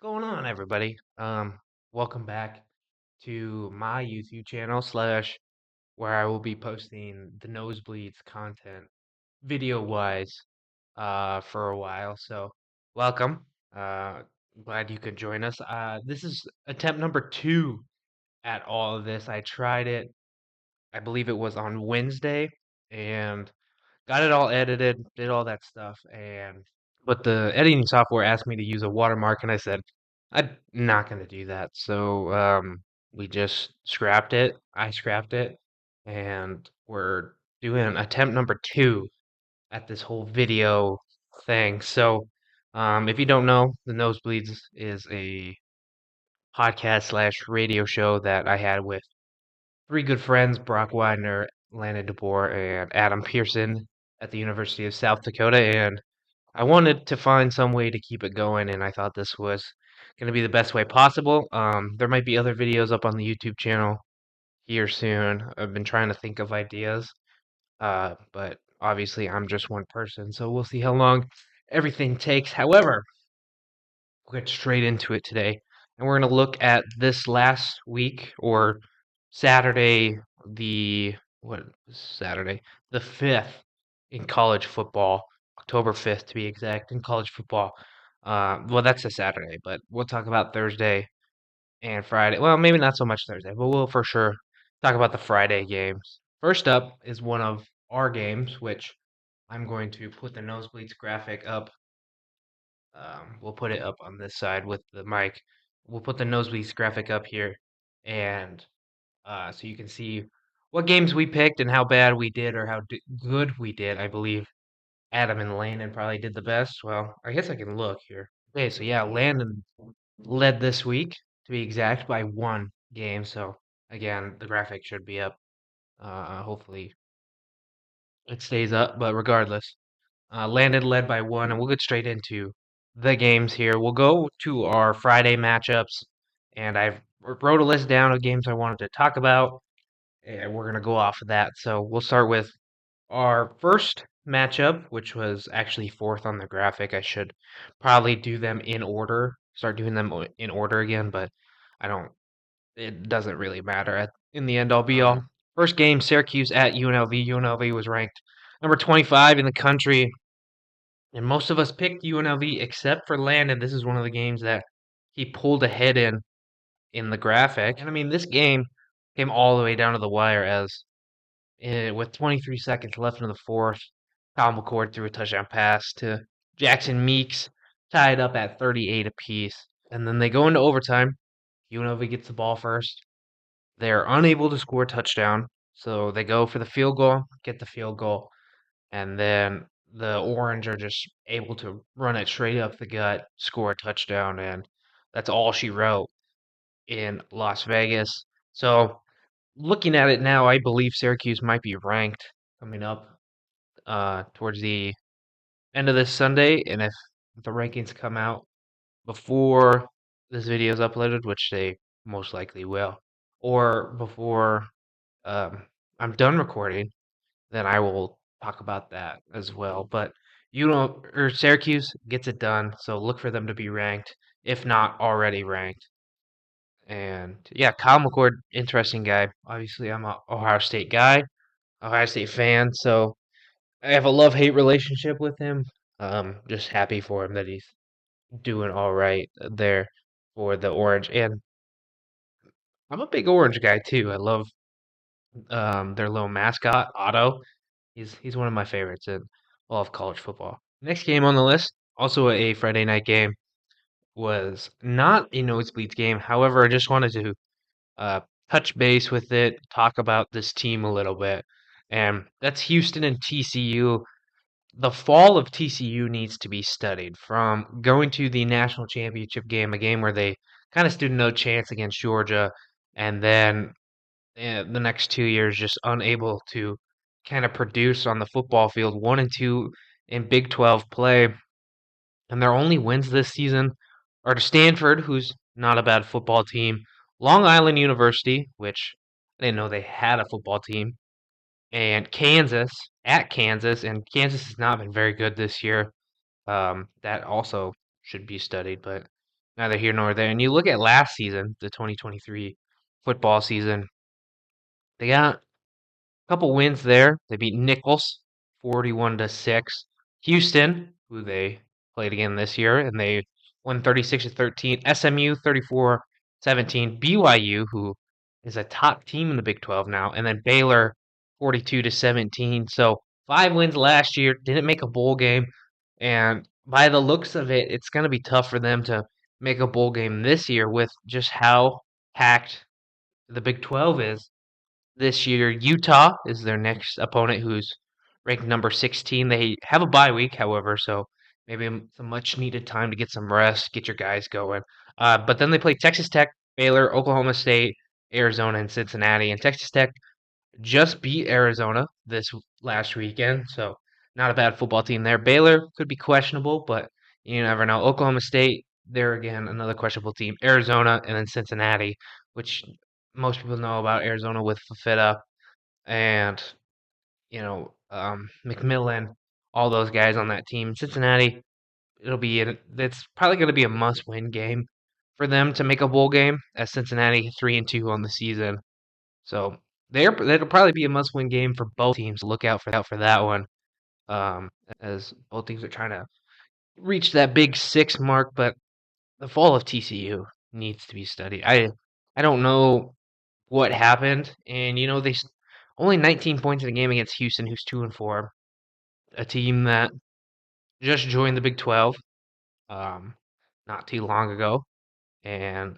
going on, everybody? Welcome back to my YouTube channel slash where I will be posting the Nosebleeds content video wise for a while. So welcome. Uh Glad you could join us. This is attempt number two at all of this. I tried it, I believe it was on Wednesday, and got it all edited, did all that stuff, but the editing software asked me to use a watermark, and I said I'm not gonna do that. So we just scrapped it. I scrapped it, and we're doing attempt number two at this whole video thing. So if you don't know, the Nosebleeds is a podcast slash radio show that I had with three good friends, Brock Widener, Landon DeBoer, and Adam Pearson at the University of South Dakota. And I wanted to find some way to keep it going, and I thought this was going to be the best way possible. There might be other videos up on the YouTube channel here soon. I've been trying to think of ideas, but obviously I'm just one person, so we'll see how long everything takes. However, we'll get straight into it today. And we're going to look at this last week or Saturday, the what was Saturday? The 5th in college football, October 5th to be exact, in college football. Well, that's a Saturday, but we'll talk about Thursday and Friday. Well, maybe not so much Thursday, but we'll for sure talk about the Friday games. First up is one of our games, which I'm going to put the nosebleeds graphic up. We'll put it up on this side with the mic. We'll put the nosebleeds graphic up here, and so you can see what games we picked and how bad we did or how good we did. I believe Adam and Landon probably did the best. Well, I guess I can look here. Okay, so yeah, Landon led this week to be exact by one game. So again, the graphic should be up. Hopefully it stays up, but regardless. Landon led by one, and we'll get straight into the games here. We'll go to our Friday matchups, and I've wrote a list down of games I wanted to talk about, and we're going to go off of that. So we'll start with our first matchup, which was actually fourth on the graphic. I should probably do them in order, start doing them in order again, but I don't, it doesn't really matter. In the end, all be all. First game, Syracuse at UNLV. UNLV was ranked number 25 in the country. And most of us picked UNLV except for Landon. This is one of the games that he pulled ahead in the graphic. And I mean, this game came all the way down to the wire as with 23 seconds left in the fourth, Kyle McCord threw a touchdown pass to Jackson Meeks, tied up at 38 apiece. And then they go into overtime. UNLV gets the ball first. They're unable to score a touchdown, so they go for the field goal, get the field goal, and then the Orange are just able to run it straight up the gut, score a touchdown, and that's all she wrote in Las Vegas. So looking at it now, I believe Syracuse might be ranked coming up towards the end of this Sunday, and if the rankings come out before this video is uploaded, which they most likely will, or before I'm done recording, then I will talk about that as well. But or Syracuse gets it done, so look for them to be ranked, if not already ranked. And yeah, Kyle McCord, interesting guy. Obviously, I'm a Ohio State guy, Ohio State fan, so I have a love-hate relationship with him. Just happy for him that he's doing all right there for the Orange. And I'm a big Orange guy too. I love their little mascot, Otto. He's one of my favorites in all of college football. Next game on the list, also a Friday night game, was not a nosebleeds game. However, I just wanted to uh, touch base with it, talk about this team a little bit, and that's Houston and TCU. The fall of TCU needs to be studied from going to the national championship game, a game where they kind of stood no chance against Georgia, and then the next 2 years just unable to kind of produce on the football field. 1-2 in Big 12 play, and their only wins this season are to Stanford, who's not a bad football team, Long Island University, which I didn't know they had a football team, and Kansas at Kansas, and Kansas has not been very good this year. That also should be studied, but neither here nor there. And you look at last season, the 2023 football season, they got couple wins there. They beat Nichols 41-6. Houston, who they played again this year, and they won 36-13. SMU 34-17. BYU, who is a top team in the Big 12 now, and then Baylor 42-17. So 5 wins last year, didn't make a bowl game, and by the looks of it, it's going to be tough for them to make a bowl game this year with just how packed the Big 12 is this year. Utah is their next opponent, who's ranked number 16. They have a bye week, however, so maybe some much needed time to get some rest, get your guys going. But then they play Texas Tech, Baylor, Oklahoma State, Arizona, and Cincinnati. And Texas Tech just beat Arizona this last weekend, so not a bad football team there. Baylor could be questionable, but you never know. Oklahoma State, there again, another questionable team. Arizona, and then Cincinnati, which most people know about Arizona with Fafita and McMillan, all those guys on that team. Cincinnati, it's probably going to be a must-win game for them to make a bowl game. As Cincinnati 3-2 on the season, so that'll probably be a must-win game for both teams. Look out for that one, um, as both teams are trying to reach that big six mark. But the fall of TCU needs to be studied. I don't know what happened, and only 19 points in the game against Houston, who's 2-4, a team that just joined the Big 12 um, not too long ago, and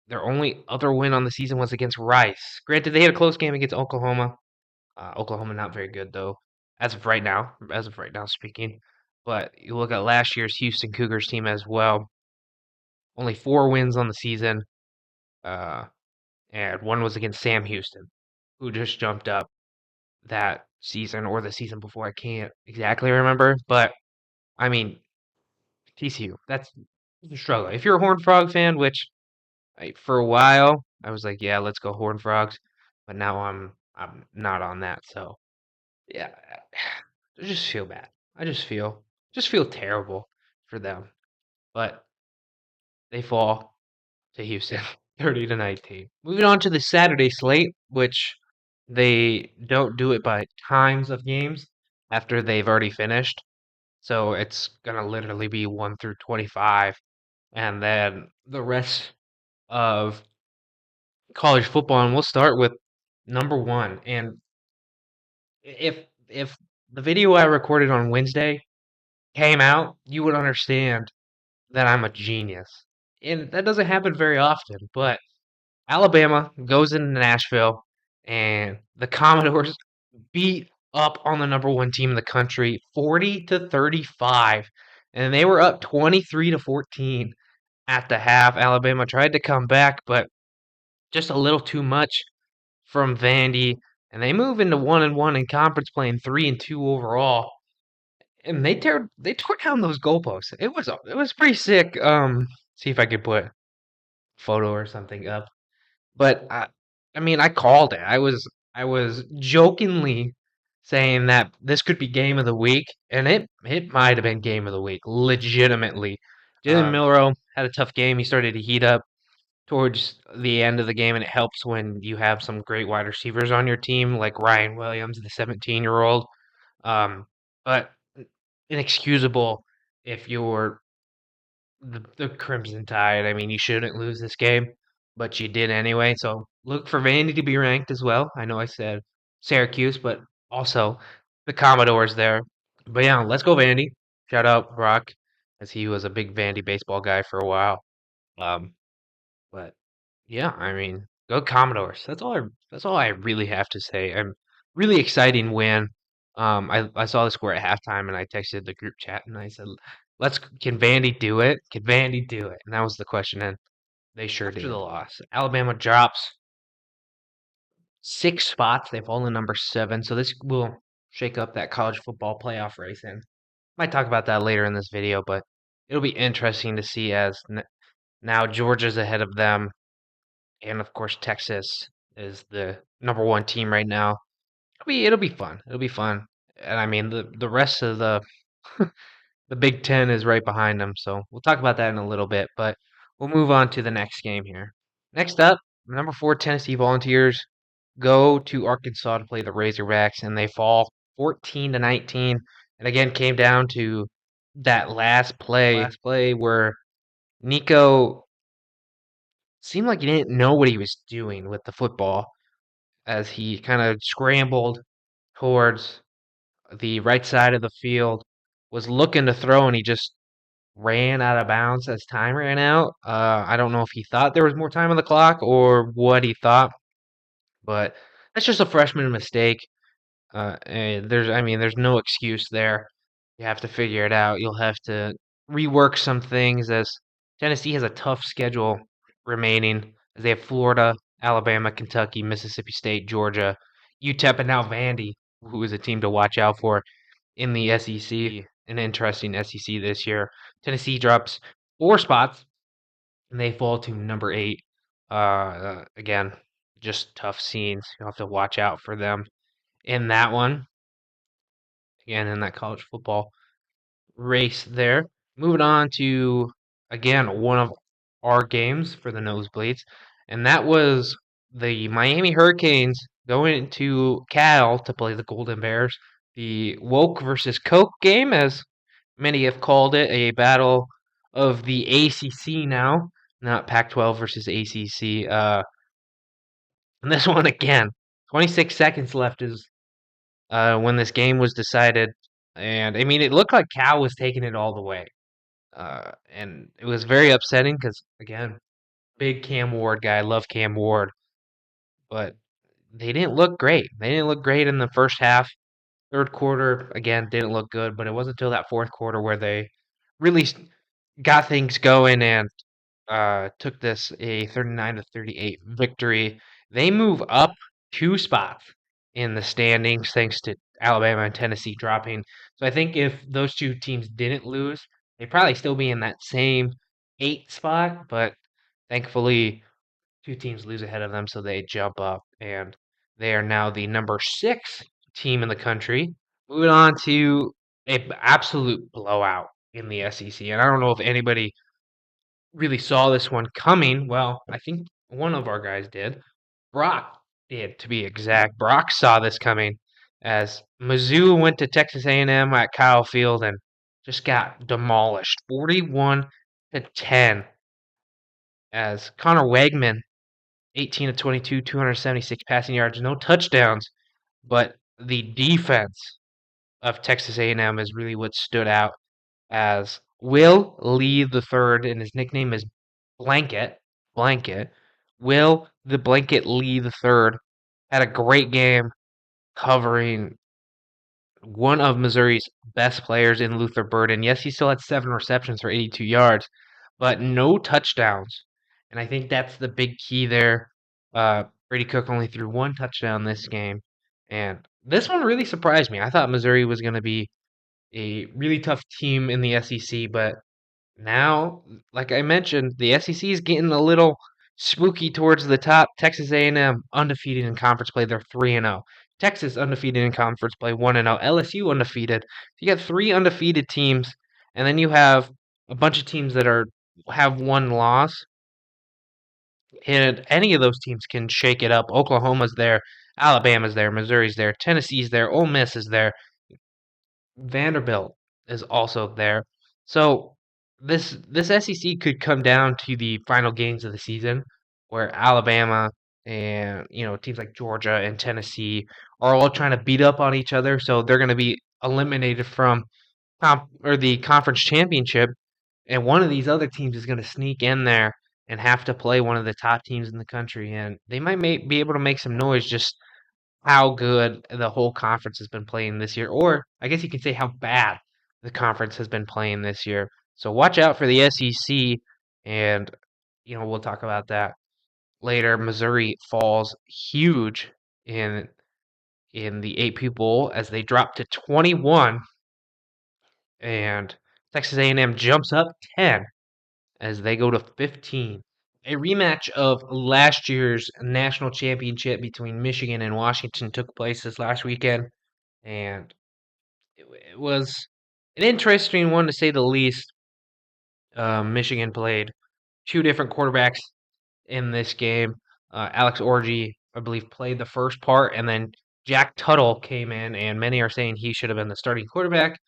their only other win on the season was against Rice. Granted, they had a close game against Oklahoma. Oklahoma not very good though, as of right now. As of right now, speaking. But you look at last year's Houston Cougars team as well. Only 4 wins on the season, uh, and one was against Sam Houston, who just jumped up that season or the season before. I can't exactly remember, but I mean TCU. That's a struggle. If you're a Horned Frog fan, which for a while I was like, yeah, let's go Horned Frogs, but now I'm not on that. So yeah, I just feel bad. I just feel terrible for them. But they fall to Houston 30-19. Moving on to the Saturday slate, which they don't do it by times of games after they've already finished. So it's gonna literally be 1 through 25, and then the rest of college football. And we'll start with number one. And if the video I recorded on Wednesday came out, you would understand that I'm a genius. And that doesn't happen very often, but Alabama goes into Nashville and the Commodores beat up on the number one team in the country 40-35. And they were up 23-14 at the half. Alabama tried to come back, but just a little too much from Vandy. And they move into 1-1 in conference, playing 3-2 overall. And they tore down those goalposts. It was pretty sick. See if I could put a photo or something up. But I mean, I called it. I was jokingly saying that this could be game of the week, and it might have been game of the week, legitimately. Jalen Milroe had a tough game. He started to heat up towards the end of the game, and it helps when you have some great wide receivers on your team, like Ryan Williams, the 17-year-old. Um, but inexcusable if you're the Crimson Tide. I mean, you shouldn't lose this game, but you did anyway. So look for Vandy to be ranked as well. I know I said Syracuse, but also the Commodores there. But yeah, let's go Vandy. Shout out Brock, as he was a big Vandy baseball guy for a while. Um, but yeah, I mean, go Commodores. That's all I really have to say. I'm really exciting win. I saw the score at halftime and I texted the group chat and I said, can Vandy do it? Can Vandy do it? And that was the question, and they sure did. After the loss, Alabama drops 6 spots. They fall to number 7, so this will shake up that college football playoff race. And might talk about that later in this video, but it'll be interesting to see as now Georgia's ahead of them, and of course Texas is the number 1 team right now. It'll be fun. It'll be fun. And I mean the rest of the the Big Ten is right behind them, so we'll talk about that in a little bit. But we'll move on to the next game here. Next up, number 4 Tennessee Volunteers go to Arkansas to play the Razorbacks, and they fall 14-19. And again, came down to that last play where Nico seemed like he didn't know what he was doing with the football as he kind of scrambled towards the right side of the field, was looking to throw, and he just ran out of bounds as time ran out. I don't know if he thought there was more time on the clock or what he thought, but that's just a freshman mistake. And there's no excuse there. You have to figure it out. You'll have to rework some things as Tennessee has a tough schedule remaining. As they have Florida, Alabama, Kentucky, Mississippi State, Georgia, UTEP, and now Vandy, who is a team to watch out for in the SEC. An interesting SEC this year. Tennessee drops 4 spots and they fall to number 8. Again, just tough scenes. You'll have to watch out for them in that one. Again, in that college football race there. Moving on to, again, one of our games for the Nosebleeds, and that was the Miami Hurricanes going to Cal to play the Golden Bears. The woke versus Coke game, as many have called it, a battle of the ACC now, not Pac-12 versus ACC. And this one again, 26 seconds left is when this game was decided. And I mean, it looked like Cal was taking it all the way. And it was very upsetting because, again, big Cam Ward guy, love Cam Ward, but they didn't look great. They didn't look great in the first half. Third quarter, again, didn't look good, but it wasn't until that fourth quarter where they really got things going and took this a 39-38 victory. They move up 2 spots in the standings thanks to Alabama and Tennessee dropping. So I think if those two teams didn't lose, they'd probably still be in that same 8 spot. But thankfully, two teams lose ahead of them, so they jump up, and they are now the number 6 team in the country. Moving on to a absolute blowout in the SEC, and I don't know if anybody really saw this one coming. Well, I think one of our guys did. Brock did, to be exact. Brock saw this coming as Mizzou went to Texas A&M at Kyle Field and just got demolished, 41-10. As Connor Wegman, 18 of 22, 276 passing yards, no touchdowns, but the defense of Texas A&M is really what stood out. As Will Lee the third, and his nickname is Blanket. Will the Blanket Lee the third had a great game covering one of Missouri's best players in Luther Burden. Yes, he still had 7 receptions for 82 yards, but no touchdowns. And I think that's the big key there. Brady Cook only threw 1 touchdown this game. And this one really surprised me. I thought Missouri was going to be a really tough team in the SEC, but now, like I mentioned, the SEC is getting a little spooky towards the top. Texas A&M undefeated in conference play, they're 3-0. Texas undefeated in conference play, 1-0. LSU undefeated. You got 3 undefeated teams, and then you have a bunch of teams that have 1 loss. And any of those teams can shake it up. Oklahoma's there, Alabama's there, Missouri's there, Tennessee's there, Ole Miss is there. Vanderbilt is also there. So this SEC could come down to the final games of the season where Alabama and teams like Georgia and Tennessee are all trying to beat up on each other, so they're going to be eliminated from the conference championship, and one of these other teams is going to sneak in there and have to play one of the top teams in the country, and they might be able to make some noise just how good the whole conference has been playing this year, or I guess you could say how bad the conference has been playing this year. So watch out for the SEC, and we'll talk about that later. Missouri falls huge in the AP Bowl as they drop to 21, and Texas A&M jumps up 10 as they go to 15. A rematch of last year's national championship between Michigan and Washington took place this last weekend, and it was an interesting one to say the least. Michigan played two different quarterbacks in this game. Alex Orji, I believe, played the first part, and then Jack Tuttle came in, and many are saying he should have been the starting quarterback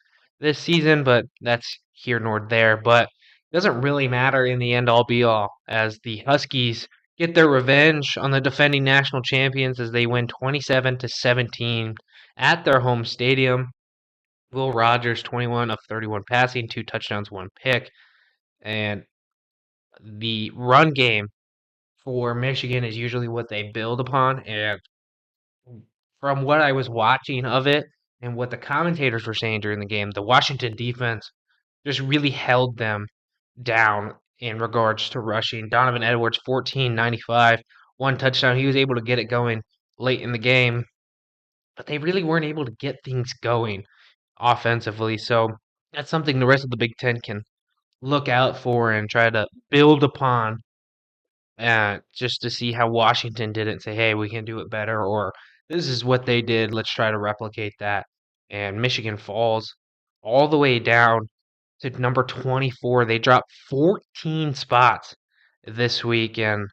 this season, but that's here nor there. But it doesn't really matter in the end all be all, as the Huskies get their revenge on the defending national champions as they win 27-17 at their home stadium. Will Rogers, 21 of 31 passing, 2 touchdowns, 1 pick, and the run game for Michigan is usually what they build upon. And from what I was watching of it and what the commentators were saying during the game, the Washington defense just really held them down in regards to rushing. Donovan Edwards, 1495, 1 touchdown. He was able to get it going late in the game, but they really weren't able to get things going offensively. So that's something the rest of the Big Ten can look out for and try to build upon, just to see how Washington did it and say, hey, we can do it better, or this is what they did. Let's try to replicate that. And Michigan falls all the way down to number 24. They dropped 14 spots this week, and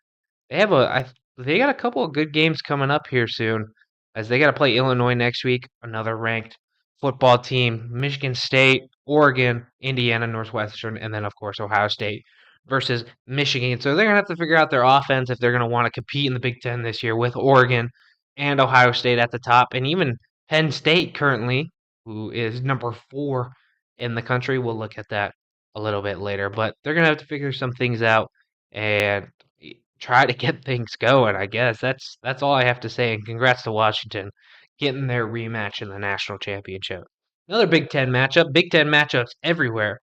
they have they got a couple of good games coming up here soon, as they got to play Illinois next week, another ranked football team, Michigan State, Oregon, Indiana, Northwestern, and then of course Ohio State versus Michigan. So they're gonna have to figure out their offense if they're gonna want to compete in the Big Ten this year with Oregon and Ohio State at the top, and even Penn State currently, who is number 4 in the country. We'll look at that a little bit later, but they're gonna have to figure some things out and try to get things going. I guess that's all I have to say. And congrats to Washington getting their rematch in the national championship. Another Big Ten matchup. Big Ten matchups everywhere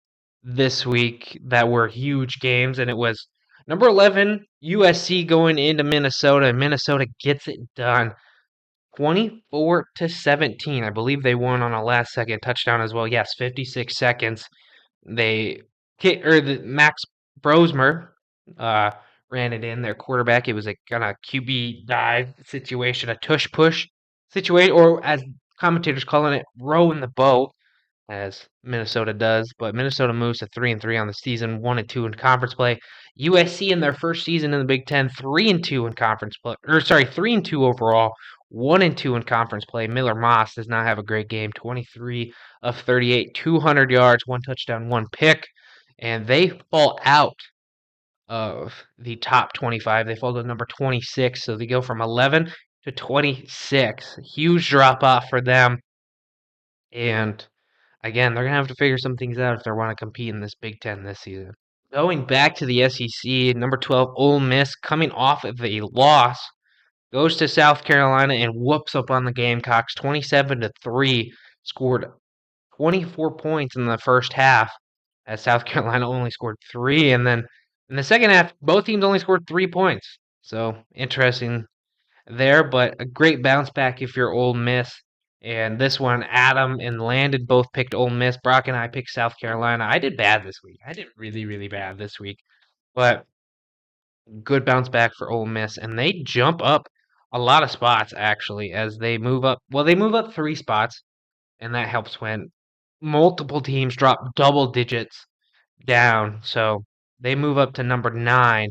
this week that were huge games, and it was number 11 USC going into Minnesota, and Minnesota gets it done. 24-17. I believe they won on a last second touchdown as well. Yes, 56 seconds. They kick, or the Max Brosmer uh, ran it in, their quarterback. It was a kind of QB dive situation, a tush push situation, or as commentators calling it, row in the boat, as Minnesota does. But Minnesota moves to 3-3 on the season, 1-2 in conference play. USC in their first season in the Big Ten, 3-2 in conference play, or sorry, 3-2 overall, 1-2 in conference play. Miller Moss does not have a great game, 23 of 38, 200 yards, 1 touchdown, 1 pick, and they fall out of the top 25. They fall to number 26, so they go from 11 to 26. Huge drop off for them, and again, they're gonna have to figure some things out if they want to compete in this Big Ten this season. Going back to the SEC, number 12 Ole Miss, coming off of a loss, goes to South Carolina and whoops up on the Gamecocks, 27-3. Scored 24 points in the first half, as South Carolina only scored 3, and then in the second half, both teams only scored 3 points. So interesting there, but a great bounce back if you're Ole Miss. And this one, Adam and Landon both picked Ole Miss. Brock and I picked South Carolina. I did bad this week. I did really, really bad this week. But good bounce back for Ole Miss. And they jump up a lot of spots, actually, as they move up. Well, they move up 3 spots, and that helps when multiple teams drop double digits down. So they move up to number 9,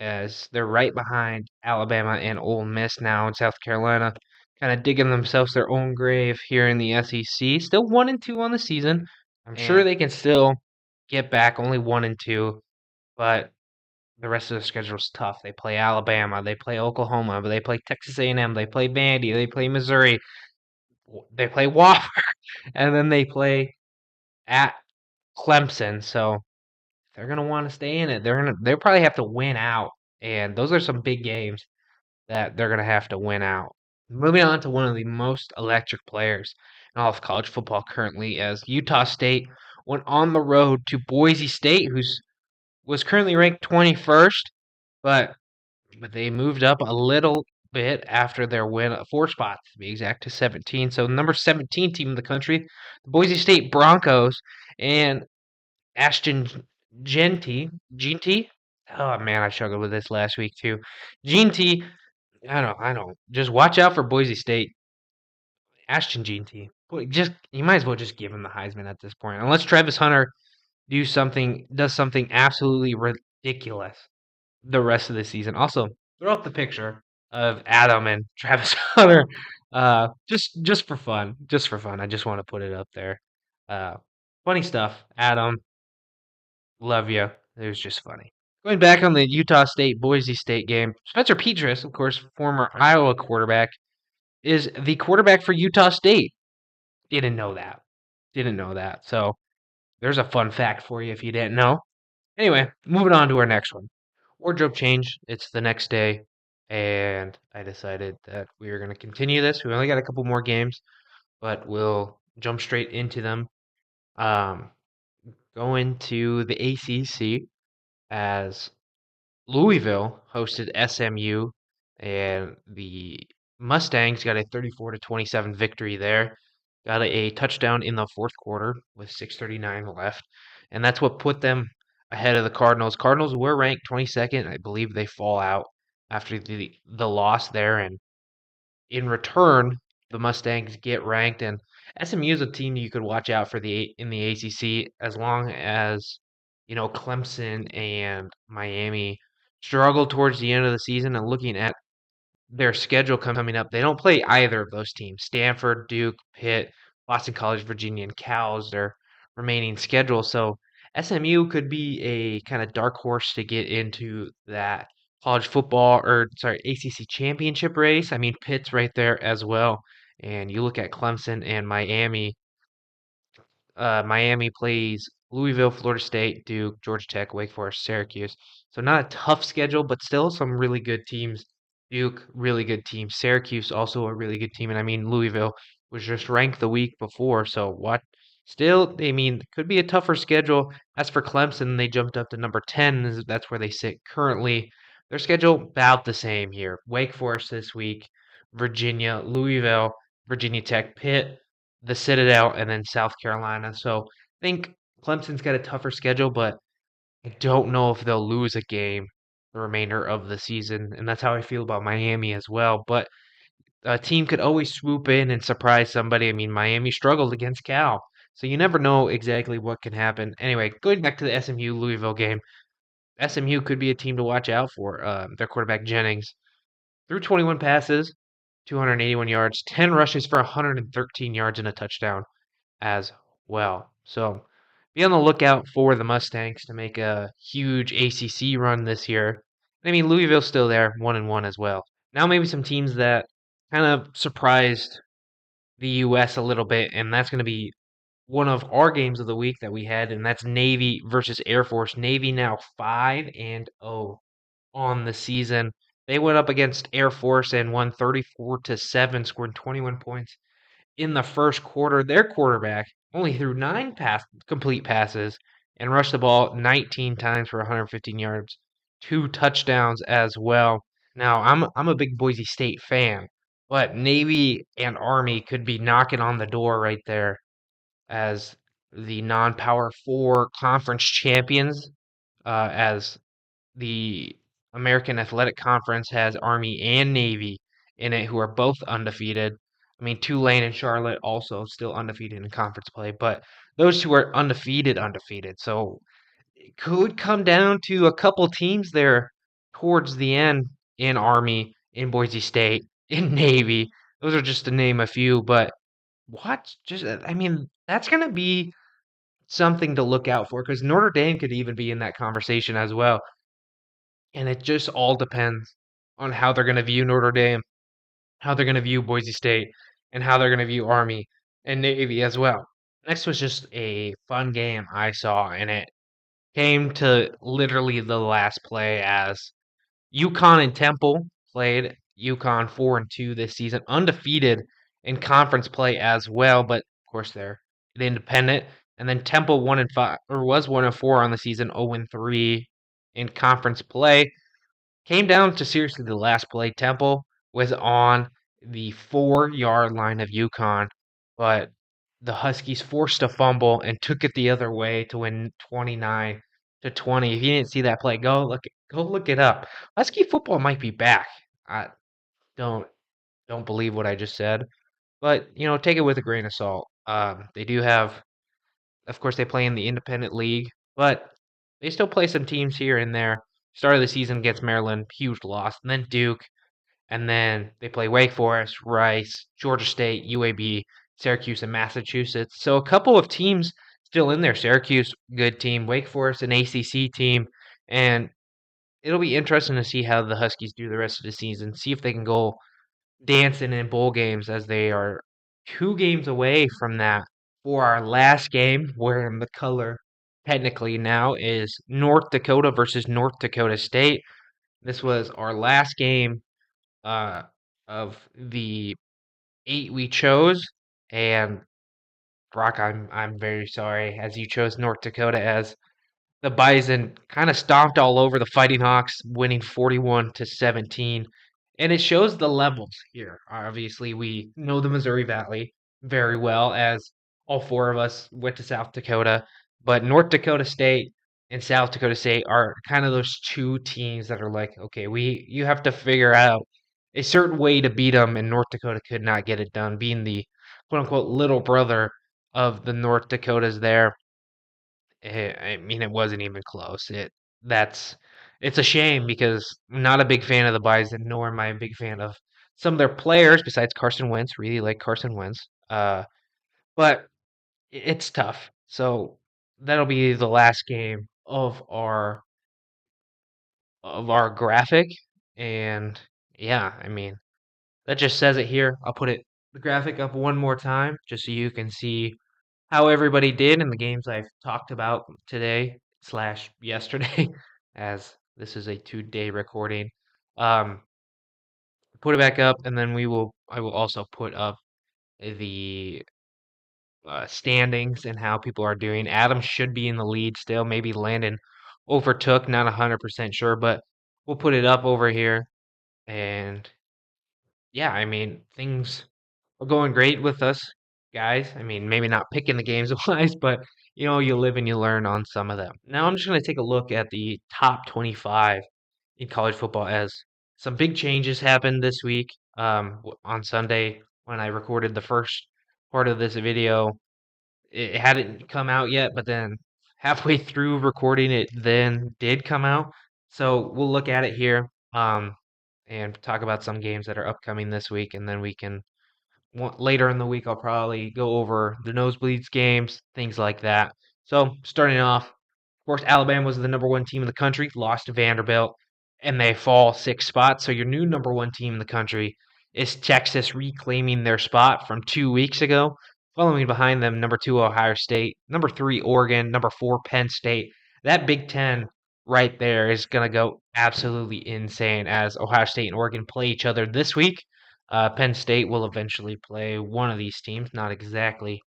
as they're right behind Alabama and Ole Miss now in South Carolina, kind of digging themselves their own grave here in the SEC. Still 1-2 on the season. I'm sure they can still get back, only 1-2, but the rest of the schedule is tough. They play Alabama, they play Oklahoma, but they play Texas A&M, they play Vandy, they play Missouri, they play Wofford, and then they play at Clemson. So they're gonna want to stay in it. They'll probably have to win out, and those are some big games that they're gonna have to win out. Moving on to one of the most electric players in all of college football currently, as Utah State went on the road to Boise State, who's was currently ranked 21st, but they moved up a little bit after their win, 4 spots to be exact, to 17. So number 17 team in the country, the Boise State Broncos, and Ashton Jeanty. Oh man, I struggled with this last week too. Jeanty, I don't. Just watch out for Boise State. Ashton Jeanty. Just you might as well just give him the Heisman at this point, unless Travis Hunter does something absolutely ridiculous the rest of the season. Also, throw up the picture of Adam and Travis Hunter, just for fun, just for fun. I just want to put it up there. Uh, Funny stuff. Adam, love you. It was just funny. Going back on the Utah State Boise State game, Spencer Petras, of course, former Iowa quarterback, is the quarterback for Utah State. Didn't know that. Didn't know that. So there's a fun fact for you if you didn't know. Anyway, moving on to our next one. Wardrobe change. It's the next day, and I decided that we were going to continue this. We only got a couple more games, but we'll jump straight into them. Um, Going to the ACC as Louisville hosted SMU, and the Mustangs got a 34-27 victory there. Got a touchdown in the fourth quarter with 6:39 left, and that's what put them ahead of the Cardinals. Cardinals were ranked 22nd. I believe they fall out after the loss there, and in return, the Mustangs get ranked, and SMU is a team you could watch out for in the ACC as long as Clemson and Miami struggle towards the end of the season. And looking at their schedule coming up, they don't play either of those teams. Stanford, Duke, Pitt, Boston College, Virginia, and Cal is their remaining schedule. So SMU could be a kind of dark horse to get into that college football or sorry, ACC championship race. I mean, Pitt's right there as well. And you look at Clemson and Miami. Miami plays Louisville, Florida State, Duke, Georgia Tech, Wake Forest, Syracuse. So not a tough schedule, but still some really good teams. Duke, really good team. Syracuse, also a really good team. And I mean, Louisville was just ranked the week before. So what? Still, I mean, could be a tougher schedule. As for Clemson, they jumped up to number 10. That's where they sit currently. Their schedule about the same here. Wake Forest this week, Virginia, Louisville, Virginia Tech, Pitt, the Citadel, and then South Carolina. So I think Clemson's got a tougher schedule, but I don't know if they'll lose a game the remainder of the season. And that's how I feel about Miami as well. But a team could always swoop in and surprise somebody. I mean, Miami struggled against Cal. So you never know exactly what can happen. Anyway, going back to the SMU Louisville game, SMU could be a team to watch out for. Their quarterback Jennings threw 21 passes, 281 yards, 10 rushes for 113 yards and a touchdown as well. So be on the lookout for the Mustangs to make a huge ACC run this year. I mean, Louisville's still there, 1-1 as well. Now maybe some teams that kind of surprised the U.S. a little bit, and that's going to be one of our games of the week that we had, and that's Navy versus Air Force. Navy now 5-0 on the season. They went up against Air Force and won 34-7, scored 21 points in the first quarter. Their quarterback only threw complete passes and rushed the ball 19 times for 115 yards, 2 touchdowns as well. Now, I'm a big Boise State fan, but Navy and Army could be knocking on the door right there as the non-power 4 conference champions, as the American Athletic Conference has Army and Navy in it, who are both undefeated. I mean, Tulane and Charlotte also still undefeated in conference play, but those two are undefeated. So it could come down to a couple teams there towards the end in Army, in Boise State, in Navy. Those are just to name a few, but what? Just, I mean, that's going to be something to look out for because Notre Dame could even be in that conversation as well. And it just all depends on how they're going to view Notre Dame, how they're going to view Boise State, and how they're going to view Army and Navy as well. Next was just a fun game I saw, and it came to literally the last play as UConn and Temple played. UConn 4-2 this season, undefeated in conference play as well, but of course they're independent. And then Temple 1-5 or was 1-4 on the season, 0-3 in conference play. Came down to seriously the last play. Temple was on the 4-yard line of UConn, but the Huskies forced a fumble and took it the other way to win 29-20. If you didn't see that play, go look it up. Husky football might be back. I don't don't believe what I just said, but take it with a grain of salt. They do have, of course, they play in the independent league, but they still play some teams here and there. Start of the season against Maryland, huge loss. And then Duke, and then they play Wake Forest, Rice, Georgia State, UAB, Syracuse, and Massachusetts. So a couple of teams still in there. Syracuse, good team. Wake Forest, an ACC team. And it'll be interesting to see how the Huskies do the rest of the season. See if they can go dancing in bowl games, as they are 2 games away from that for our last game, where the color technically now is North Dakota versus North Dakota State. This was our last game uh, of the 8 we chose, and Brock, I'm very sorry as you chose North Dakota, as the Bison kind of stomped all over the Fighting Hawks, winning 41-17. And it shows the levels here. Obviously, we know the Missouri Valley very well, as all 4 of us went to South Dakota. But North Dakota State and South Dakota State are kind of those 2 teams that are like, okay, you have to figure out a certain way to beat them, and North Dakota could not get it done, being the quote unquote little brother of the North Dakotas there. I mean, it wasn't even close. That's it's a shame, because I'm not a big fan of the Bison, nor am I a big fan of some of their players besides Carson Wentz. Really like Carson Wentz. But it's tough. So that'll be the last game of our graphic, and yeah, I mean that just says it here. I'll put the graphic up one more time just so you can see how everybody did in the games I've talked about today slash yesterday, as this is a 2-day recording. Um, put it back up, and then I will also put up the standings and how people are doing. Adam should be in the lead still. Maybe Landon overtook, not 100% sure, but we'll put it up over here. And yeah, I mean, things are going great with us, guys. I mean, maybe not picking the games wise, but you live and you learn on some of them. Now I'm just going to take a look at the top 25 in college football, as some big changes happened this week. On Sunday, when I recorded the first part of this video, it hadn't come out yet, but then halfway through recording it, then did come out. So we'll look at it here, and talk about some games that are upcoming this week, and then we can later in the week, I'll probably go over the Nosebleeds games, things like that. So, starting off, of course, Alabama was the number 1 team in the country, lost to Vanderbilt, and they fall 6 spots. So, your new number 1 team in the country is Texas, reclaiming their spot from 2 weeks ago. Following behind them, number 2, Ohio State, number 3, Oregon, number 4, Penn State. That Big Ten right there is going to go absolutely insane, as Ohio State and Oregon play each other this week. Penn State will eventually play one of these teams. Not exactly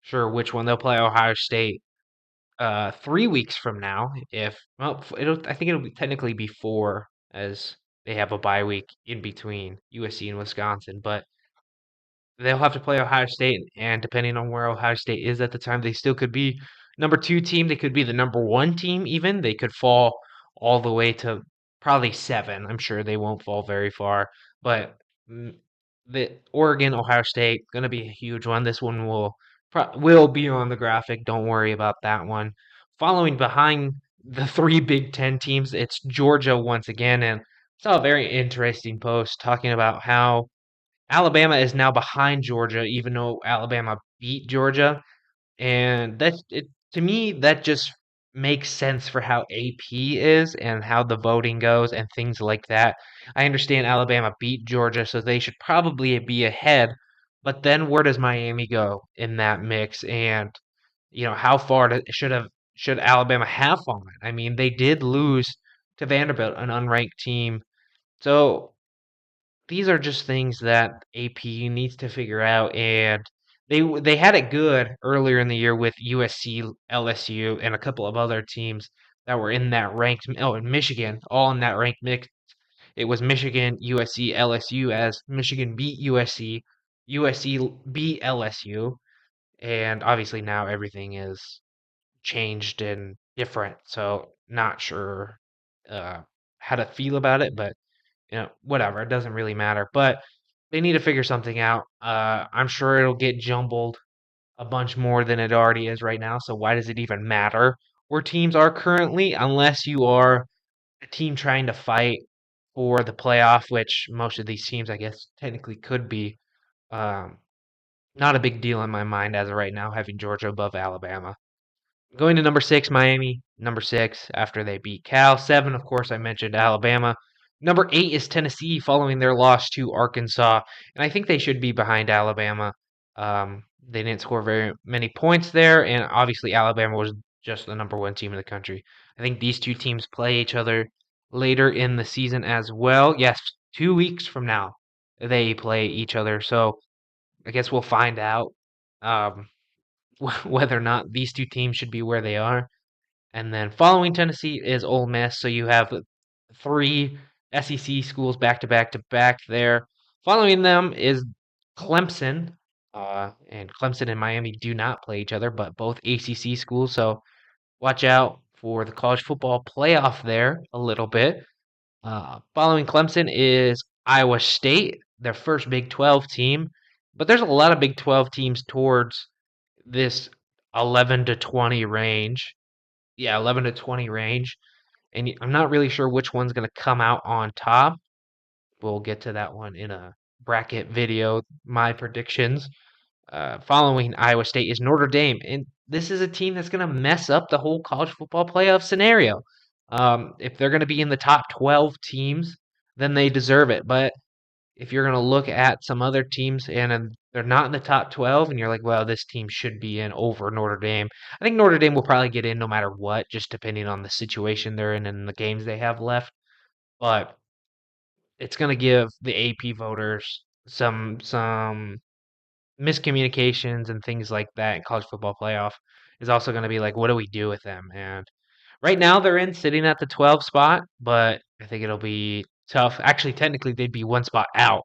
sure which one. They'll play Ohio State 3 weeks from now. If well, I think it'll technically be 4, as they have a bye week in between USC and Wisconsin. But they'll have to play Ohio State, and depending on where Ohio State is at the time, they still could be number 2 team. They could be the number 1 team even. They could fall all the way to probably 7. I'm sure they won't fall very far, but mm, the Oregon Ohio State gonna be a huge one. This one will be on the graphic. Don't worry about that one. Following behind the 3 Big Ten teams, it's Georgia once again, and saw a very interesting post talking about how Alabama is now behind Georgia, even though Alabama beat Georgia, and to me that just makes sense for how AP is and how the voting goes and things like that. I understand Alabama beat Georgia, so they should probably be ahead. But then where does Miami go in that mix? And how far should Alabama have fallen? I mean, they did lose to Vanderbilt, an unranked team. So these are just things that AP needs to figure out, and they had it good earlier in the year with USC, LSU, and a couple of other teams that were in that ranked. Oh, and Michigan, all in that ranked mix. It was Michigan, USC, LSU, as Michigan beat USC, USC beat LSU, and obviously now everything is changed and different. So not sure uh, how to feel about it, but whatever. It doesn't really matter. But they need to figure something out. I'm sure it'll get jumbled a bunch more than it already is right now. So why does it even matter? where teams are currently, unless you are a team trying to fight for the playoff, which most of these teams, I guess, technically could be. Um, Not a big deal in my mind as of right now, having Georgia above Alabama. Going to number 6, Miami. Number 6 after they beat Cal. 7, of course, I mentioned Alabama. Number 8 is Tennessee following their loss to Arkansas. And I think they should be behind Alabama. They didn't score very many points there. And obviously, Alabama was just the number 1 team in the country. I think these two teams play each other later in the season as well. Yes, 2 weeks from now, they play each other. So I guess we'll find out. Um, whether or not these two teams should be where they are. And then following Tennessee is Ole Miss. So you have 3 SEC schools back to back to back there. Following them is Clemson. And Clemson and Miami do not play each other, but both ACC schools. So watch out for the college football playoff there a little bit. Following Clemson is Iowa State, their first Big 12 team. But there's a lot of Big 12 teams towards this 11 to 20 range. Yeah, 11 to 20 range. And I'm not really sure which one's going to come out on top. We'll get to that one in a bracket video, my predictions. Following Iowa State is Notre Dame. And this is a team that's going to mess up the whole college football playoff scenario. If they're going to be in the top 12 teams, then they deserve it. But if you're going to look at some other teams and they're not in the top 12 and you're like, well, this team should be in over Notre Dame. I think Notre Dame will probably get in no matter what, just depending on the situation they're in and the games they have left. But it's going to give the AP voters some miscommunications and things like that in college football playoff is also going to be like, what do we do with them? And right now they're in sitting at the 12 spot, but I think it'll be tough. Actually, technically, they'd be 1 spot out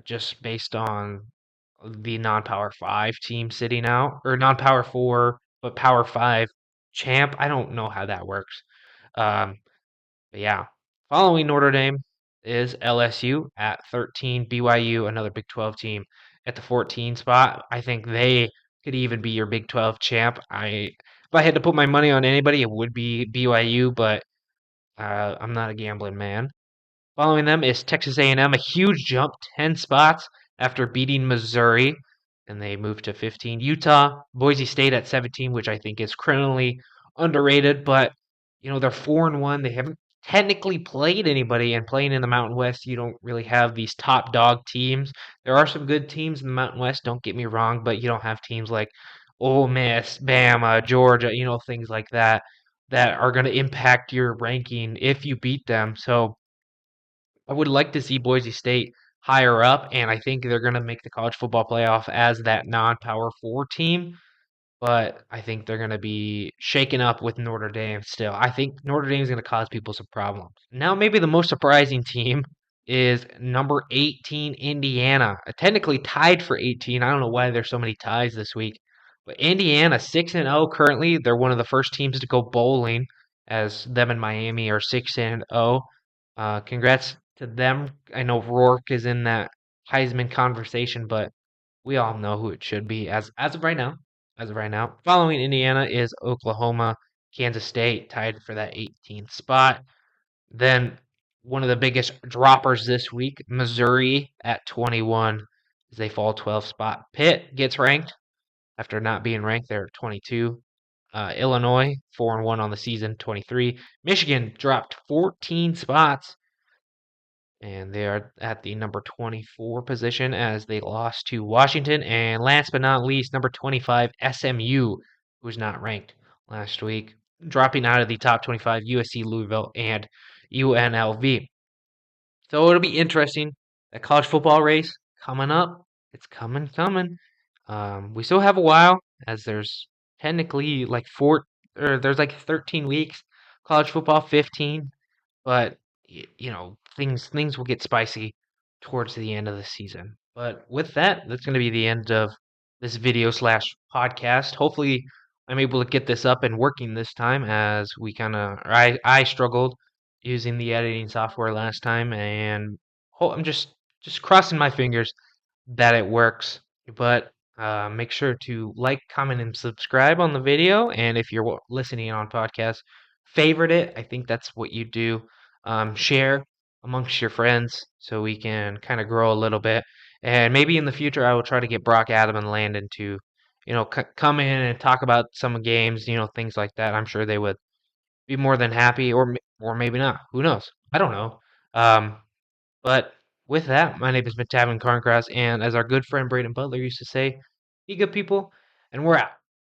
just based on the non-power 5 team sitting out, or non-power 4, but power 5 champ. I don't know how that works. Um, but yeah, following Notre Dame is LSU at 13, BYU, another Big 12 team, at the 14 spot. I think they could even be your Big 12 champ. If I had to put my money on anybody, it would be BYU, but I'm not a gambling man. Following them is Texas A&M, a huge jump, 10 spots after beating Missouri, and they moved to 15. Utah, Boise State at 17, which I think is criminally underrated, but they're 4-1. They haven't technically played anybody, and playing in the Mountain West, you don't really have these top dog teams. There are some good teams in the Mountain West, don't get me wrong, but you don't have teams like Ole Miss, Bama, Georgia, things like that are going to impact your ranking if you beat them. So I would like to see Boise State higher up, and I think they're going to make the college football playoff as that non-power 4 team. But I think they're going to be shaken up with Notre Dame still. I think Notre Dame is going to cause people some problems. Now, maybe the most surprising team is number 18, Indiana. Technically tied for 18. I don't know why there's so many ties this week. But Indiana, 6-0 currently. They're one of the first teams to go bowling, as them and Miami are 6-0. Congrats to them. I know Rourke is in that Heisman conversation, but we all know who it should be as of right now. As of right now, following Indiana is Oklahoma, Kansas State tied for that 18th spot. Then one of the biggest droppers this week, Missouri at 21, as they fall 12 spot. Pitt gets ranked after not being ranked. They're at 22. Illinois 4-1 on the season, 23. Michigan dropped 14 spots and they are at the number 24 position as they lost to Washington. And last but not least, number 25, SMU, who's not ranked last week, dropping out of the top 25, USC, Louisville, and UNLV. So it'll be interesting. That college football race coming up. It's coming. We still have a while, as there's technically there's like 13 weeks. College football 15. But things will get spicy towards the end of the season. But with that, that's going to be the end of this video slash podcast. Hopefully, I'm able to get this up and working this time, as I struggled using the editing software last time, and I'm just crossing my fingers that it works. But Make sure to like, comment, and subscribe on the video. And if you're listening on podcast, favorite it. I think that's what you do. Share amongst your friends so we can kind of grow a little bit. And maybe in the future, I will try to get Brock, Adam, and Landon to, come in and talk about some games, things like that. I'm sure they would be more than happy, or maybe not. Who knows? I don't know. Um, but with that, my name is Matavin Carncross, and as our good friend Braden Butler used to say, be good people, and we're out.